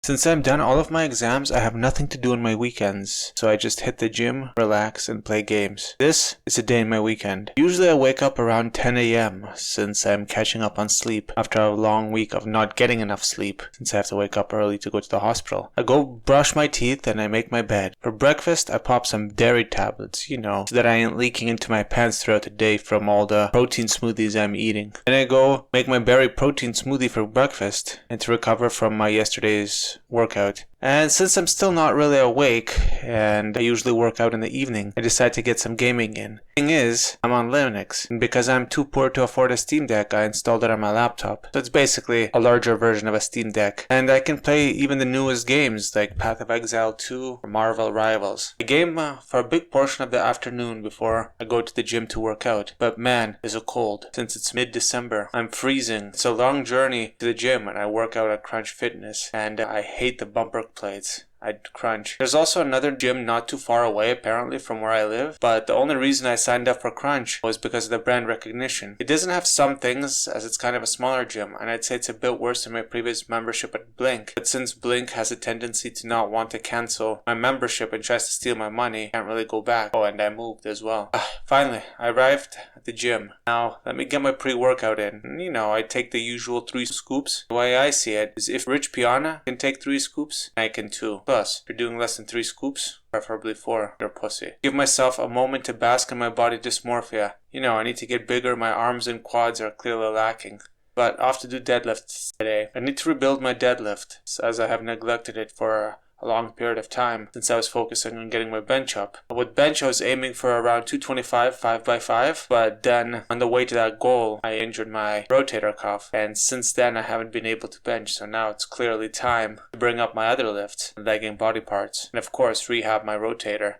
Since I'm done all of my exams, I have nothing to do on my weekends, so I just hit the gym, relax, and play games. This is a day in my weekend. Usually I wake up around 10 a.m. since I'm catching up on sleep after a long week of not getting enough sleep since I have to wake up early to go to the hospital. I go brush my teeth and I make my bed. For breakfast, I pop some dairy tablets, so that I ain't leaking into my pants throughout the day from all the protein smoothies I'm eating. Then I go make my berry protein smoothie for breakfast and to recover from my yesterday's workout. And since I'm still not really awake, and I usually work out in the evening, I decide to get some gaming in. The thing is, I'm on Linux, and because I'm too poor to afford a Steam Deck, I installed it on my laptop. So it's basically a larger version of a Steam Deck. And I can play even the newest games, like Path of Exile 2 or Marvel Rivals. I game for a big portion of the afternoon before I go to the gym to work out. But man, is it cold. Since it's mid-December, I'm freezing. It's a long journey to the gym, and I work out at Crunch Fitness, and I hate the bumper plates. I'd crunch. There's also another gym not too far away apparently from where I live, but the only reason I signed up for Crunch was because of the brand recognition. It doesn't have some things as it's kind of a smaller gym, and I'd say it's a bit worse than my previous membership at Blink. But since Blink has a tendency to not want to cancel my membership and tries to steal my money, I can't really go back. Oh, and I moved as well. Finally, I arrived at the gym. Now, let me get my pre-workout in. I take the usual 3 scoops. The way I see it is if Rich Piana can take 3 scoops, I can too. Plus, if you're doing less than 3 scoops, preferably 4, you're a pussy. Give myself a moment to bask in my body dysmorphia. I need to get bigger, my arms and quads are clearly lacking. But off to do deadlifts today. I need to rebuild my deadlift, as I have neglected it for a long period of time since I was focusing on getting my bench up. With bench, I was aiming for around 225 5x5, but then on the way to that goal, I injured my rotator cuff, and since then I haven't been able to bench, so now it's clearly time to bring up my other lifts, leg and body parts, and of course rehab my rotator.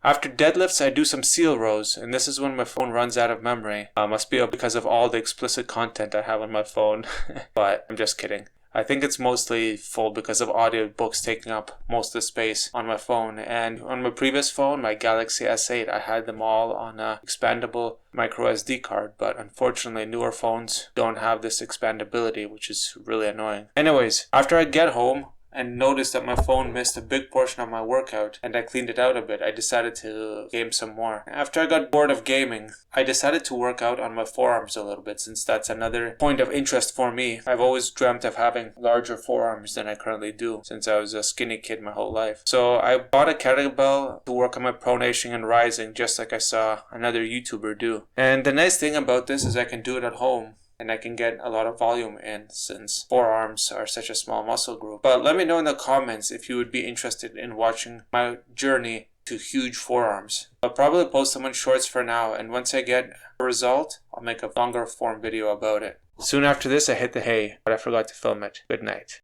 After deadlifts, I do some seal rows, and this is when my phone runs out of memory. Must be because of all the explicit content I have on my phone, but I'm just kidding. I think it's mostly full because of audiobooks taking up most of the space on my phone. And on my previous phone, my Galaxy S8, I had them all on an expandable micro SD card. But unfortunately, newer phones don't have this expandability, which is really annoying. Anyways, after I get home and noticed that my phone missed a big portion of my workout and I cleaned it out a bit, I decided to game some more. After I got bored of gaming, I decided to work out on my forearms a little bit since that's another point of interest for me. I've always dreamt of having larger forearms than I currently do since I was a skinny kid my whole life. So I bought a kettlebell to work on my pronation and rising just like I saw another YouTuber do. And the nice thing about this is I can do it at home. And I can get a lot of volume in since forearms are such a small muscle group. But let me know in the comments if you would be interested in watching my journey to huge forearms. I'll probably post them on shorts for now, and once I get a result, I'll make a longer form video about it. Soon after this, I hit the hay, but I forgot to film it. Good night.